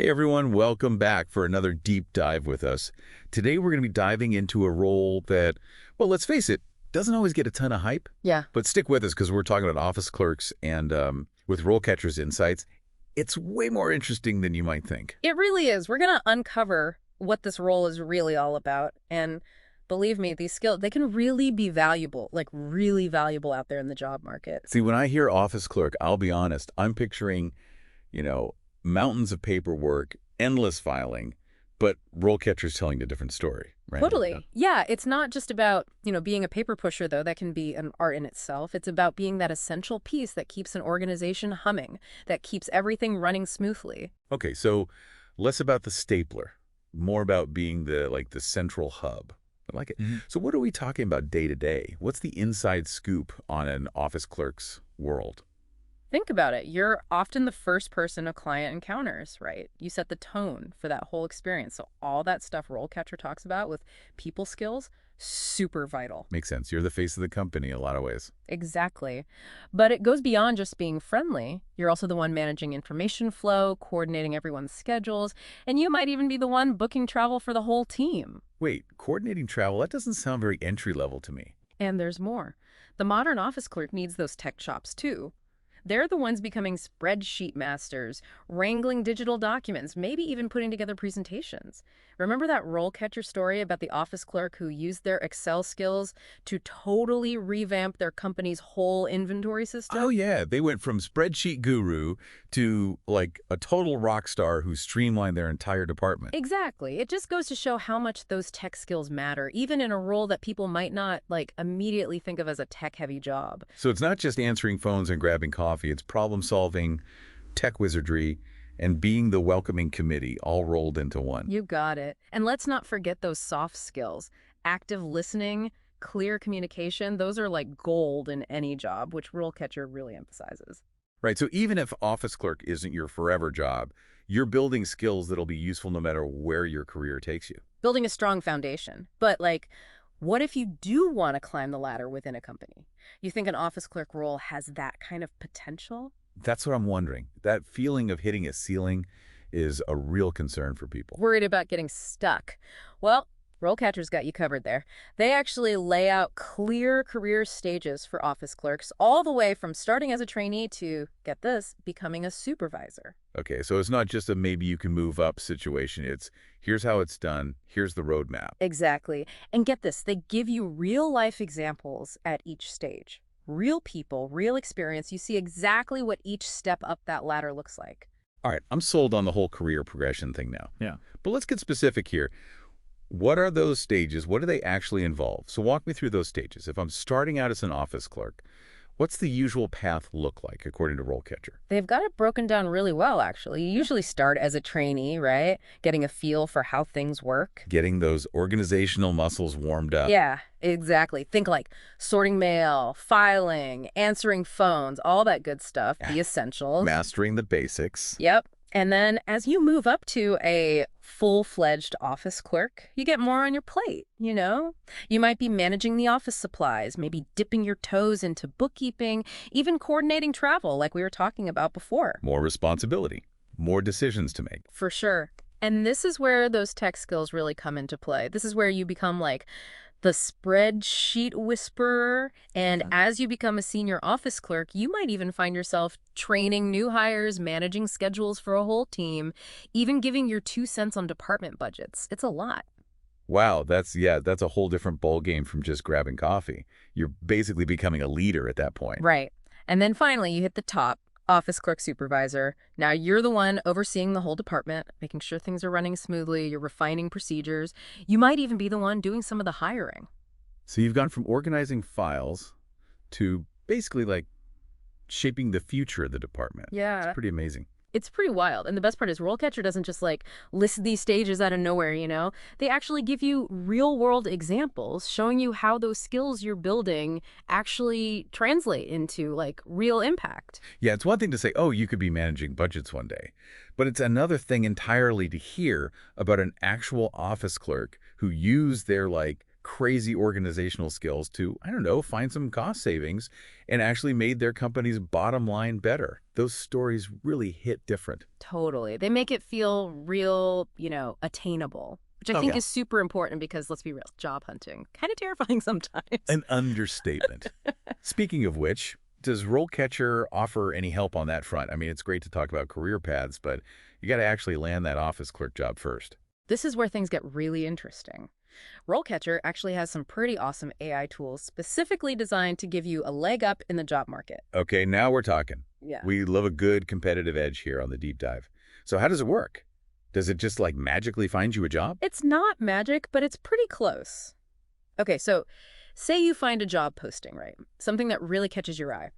Hey everyone, welcome back for another deep dive with us. Today we're going to be diving into a role that, well, let's face it, doesn't always get a ton of hype. Yeah. But stick with us because we're talking about Office Clerks and with RoleCatcher's insights, it's way more interesting than you might think. It really is. We're going to uncover what this role is really all about. And believe me, these skills, they can really be valuable, like really valuable out there in the job market. See, when I hear Office Clerk, I'll be honest, I'm picturing, mountains of paperwork, endless filing, but RoleCatcher's telling a different story, right? Totally. Yeah, it's not just about, being a paper pusher, though. That can be an art in itself. It's about being that essential piece that keeps an organization humming, that keeps everything running smoothly. Okay, so less about the stapler, more about being the central hub. I like it. So what are we talking about day to day? What's the inside scoop on an Office Clerk's world? Think about it. You're often the first person a client encounters, right? You set the tone for that whole experience. So all that stuff RoleCatcher talks about with people skills, super vital. Makes sense. You're the face of the company in a lot of ways. Exactly. But it goes beyond just being friendly. You're also the one managing information flow, coordinating everyone's schedules, and you might even be the one booking travel for the whole team. Wait, coordinating travel, that doesn't sound very entry level to me. And there's more. The modern office clerk needs those tech chops too. They're the ones becoming spreadsheet masters, wrangling digital documents, maybe even putting together presentations. Remember that RoleCatcher story about the office clerk who used their Excel skills to totally revamp their company's whole inventory system? Oh yeah, they went from spreadsheet guru to like a total rock star who streamlined their entire department. Exactly. It just goes to show how much those tech skills matter, even in a role that people might not immediately think of as a tech-heavy job. So it's not just answering phones and grabbing coffee, it's problem solving, tech wizardry, and being the welcoming committee all rolled into one. You got it. And let's not forget those soft skills. Active listening, clear communication, those are like gold in any job, which RoleCatcher really emphasizes. Right, so even if Office Clerk isn't your forever job, you're building skills that'll be useful no matter where your career takes you. Building a strong foundation. But what if you do want to climb the ladder within a company? You think an office clerk role has that kind of potential? That's what I'm wondering. That feeling of hitting a ceiling is a real concern for people. Worried about getting stuck? Well, RoleCatcher's got you covered there. They actually lay out clear career stages for office clerks, all the way from starting as a trainee to, get this, becoming a supervisor. Okay, so it's not just a maybe you can move up situation. It's here's how it's done, here's the roadmap. Exactly. And get this, they give you real-life examples at each stage. Real people, real experience. You see exactly what each step up that ladder looks like. All right, I'm sold on the whole career progression thing now. Yeah. But let's get specific here. What are those stages? What do they actually involve? So walk me through those stages. If I'm starting out as an office clerk, what's the usual path look like according to RoleCatcher? They've got it broken down really well, actually. You usually start as a trainee, right? Getting a feel for how things work. Getting those organizational muscles warmed up. Yeah, exactly. Think like sorting mail, filing, answering phones, all that good stuff, the essentials. Mastering the basics. Yep. And then as you move up to a full-fledged office clerk, you get more on your plate, You might be managing the office supplies, maybe dipping your toes into bookkeeping, even coordinating travel like we were talking about before. More responsibility, more decisions to make. For sure. And this is where those tech skills really come into play. This is where you become the spreadsheet whisperer. And as you become a senior office clerk, you might even find yourself training new hires, managing schedules for a whole team, even giving your 2 cents on department budgets. It's a lot. Wow, that's a whole different ball game from just grabbing coffee. You're basically becoming a leader at that point. Right. And then finally, you hit the top. Office clerk supervisor. Now you're the one overseeing the whole department, making sure things are running smoothly, you're refining procedures. You might even be the one doing some of the hiring. So you've gone from organizing files to basically shaping the future of the department. Yeah. It's pretty amazing. It's pretty wild. And the best part is RoleCatcher doesn't just list these stages out of nowhere, They actually give you real world examples showing you how those skills you're building actually translate into real impact. Yeah, it's one thing to say, oh, you could be managing budgets one day. But it's another thing entirely to hear about an actual office clerk who used their crazy organizational skills to, I don't know, find some cost savings and actually made their company's bottom line better. Those stories really hit different. Totally. They make it feel real, attainable, which I Oh, think yeah. is super important because, let's be real, job hunting, kind of terrifying sometimes. An understatement. Speaking of which, does RoleCatcher offer any help on that front? I mean, it's great to talk about career paths, but you got to actually land that office clerk job first. This is where things get really interesting. RoleCatcher actually has some pretty awesome AI tools specifically designed to give you a leg up in the job market. Okay, now we're talking. Yeah. We love a good competitive edge here on the deep dive. So how does it work? Does it just like magically find you a job? It's not magic, but it's pretty close. Okay, so say you find a job posting, right? Something that really catches your eye.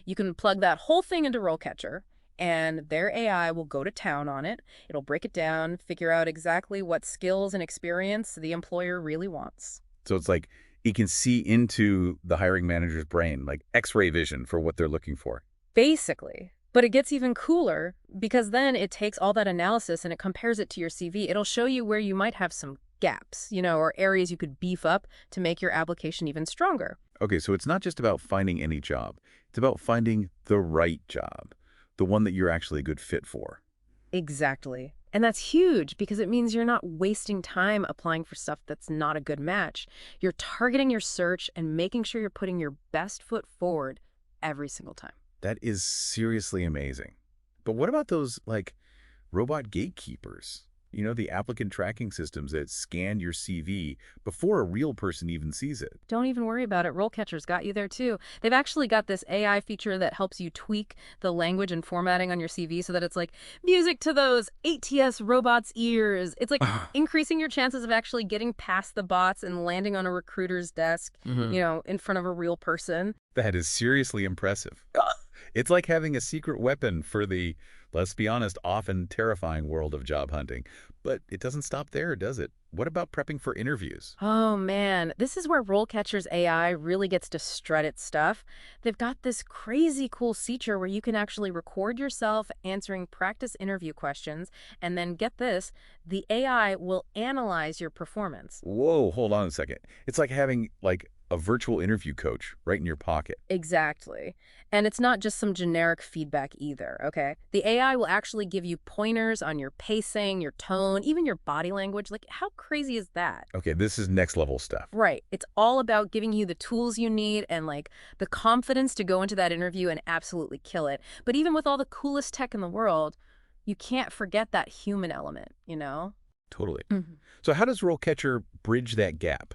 You can plug that whole thing into RoleCatcher, and their AI will go to town on it. It'll break it down, figure out exactly what skills and experience the employer really wants. So it's like it can see into the hiring manager's brain, like X-ray vision for what they're looking for. Basically. But it gets even cooler because then it takes all that analysis and it compares it to your CV. It'll show you where you might have some gaps, or areas you could beef up to make your application even stronger. Okay, so it's not just about finding any job. It's about finding the right job, the one that you're actually a good fit for. Exactly. And that's huge because it means you're not wasting time applying for stuff that's not a good match. You're targeting your search and making sure you're putting your best foot forward every single time. That is seriously amazing. But what about those, like, robot gatekeepers? You know, the applicant tracking systems that scan your CV before a real person even sees it. Don't even worry about it. RoleCatcher's got you there too. They've actually got this AI feature that helps you tweak the language and formatting on your CV so that it's like music to those ATS robots' ears. It's like increasing your chances of actually getting past the bots and landing on a recruiter's desk, in front of a real person. That is seriously impressive. It's like having a secret weapon for the, let's be honest, often terrifying world of job hunting. But it doesn't stop there, does it? What about prepping for interviews? Oh man, this is where RoleCatcher's AI really gets to strut its stuff. They've got this crazy cool feature where you can actually record yourself answering practice interview questions, and then get this, the AI will analyze your performance. Whoa, hold on a second. It's like having, like, a virtual interview coach right in your pocket. Exactly. And it's not just some generic feedback either, okay? The AI will actually give you pointers on your pacing, your tone, even your body language. Like, how crazy is that? Okay, this is next level stuff. Right. It's all about giving you the tools you need and, like, the confidence to go into that interview and absolutely kill it. But even with all the coolest tech in the world, you can't forget that human element? Totally. Mm-hmm. So how does RoleCatcher bridge that gap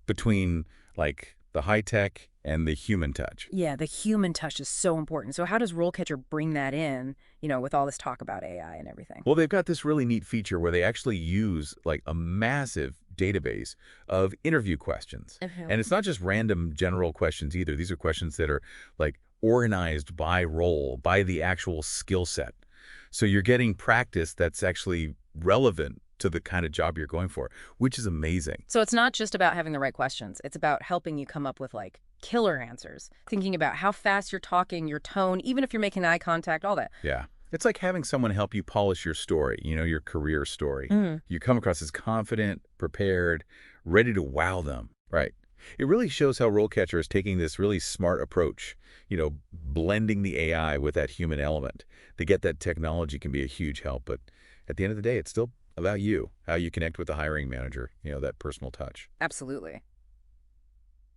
between, like, the high tech and the human touch? Yeah, the human touch is so important. So how does RoleCatcher bring that in, with all this talk about AI and everything? Well, they've got this really neat feature where they actually use, like, a massive database of interview questions. And it's not just random general questions either. These are questions that are, like, organized by role, by the actual skill set. So you're getting practice that's actually relevant to the kind of job you're going for, which is amazing. So it's not just about having the right questions. It's about helping you come up with, like, killer answers. Thinking about how fast you're talking, your tone, even if you're making eye contact, all that. Yeah. It's like having someone help you polish your story, your career story. You come across as confident, prepared, ready to wow them. Right. It really shows how RoleCatcher is taking this really smart approach, blending the AI with that human element. To get that technology can be a huge help, but at the end of the day, it's still about you, how you connect with the hiring manager, that personal touch. Absolutely.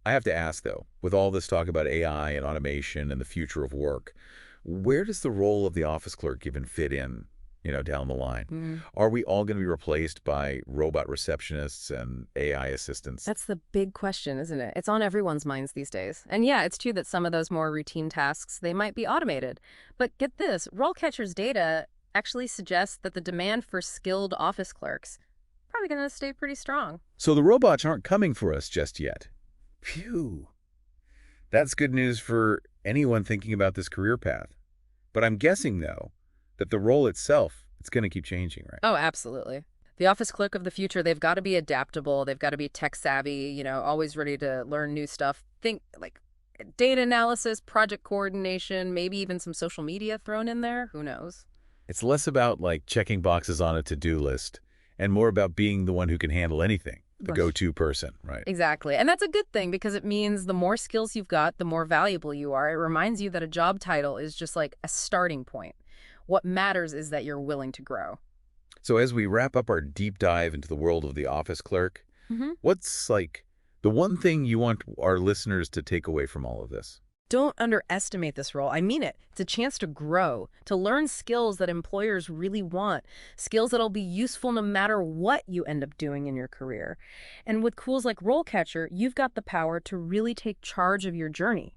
I have to ask, though, with all this talk about AI and automation and the future of work, where does the role of the office clerk even fit in, down the line? Are we all going to be replaced by robot receptionists and AI assistants? That's the big question, isn't it? It's on everyone's minds these days. And yeah, it's true that some of those more routine tasks, they might be automated. But get this, RoleCatcher's data actually suggests that the demand for skilled office clerks probably going to stay pretty strong. So the robots aren't coming for us just yet. Phew. That's good news for anyone thinking about this career path. But I'm guessing, though, that the role itself, it's going to keep changing, right? Oh, absolutely. The office clerk of the future, they've got to be adaptable. They've got to be tech savvy, always ready to learn new stuff. Think like data analysis, project coordination, maybe even some social media thrown in there. Who knows? It's less about, like, checking boxes on a to-do list and more about being the one who can handle anything. The go-to person, right? Exactly. And that's a good thing because it means the more skills you've got, the more valuable you are. It reminds you that a job title is just like a starting point. What matters is that you're willing to grow. So as we wrap up our deep dive into the world of the office clerk, hmm what's like the one thing you want our listeners to take away from all of this? Don't underestimate this role. I mean it. It's a chance to grow, to learn skills that employers really want, skills that'll be useful no matter what you end up doing in your career. And with tools like RoleCatcher, you've got the power to really take charge of your journey.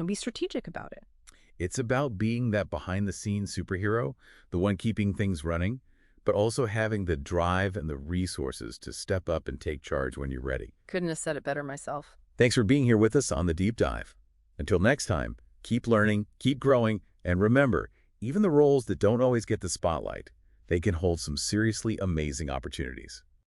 Be strategic about it. It's about being that behind-the-scenes superhero, the one keeping things running, but also having the drive and the resources to step up and take charge when you're ready. Couldn't have said it better myself. Thanks for being here with us on the Deep Dive. Until next time, keep learning, keep growing, and remember, even the roles that don't always get the spotlight, they can hold some seriously amazing opportunities.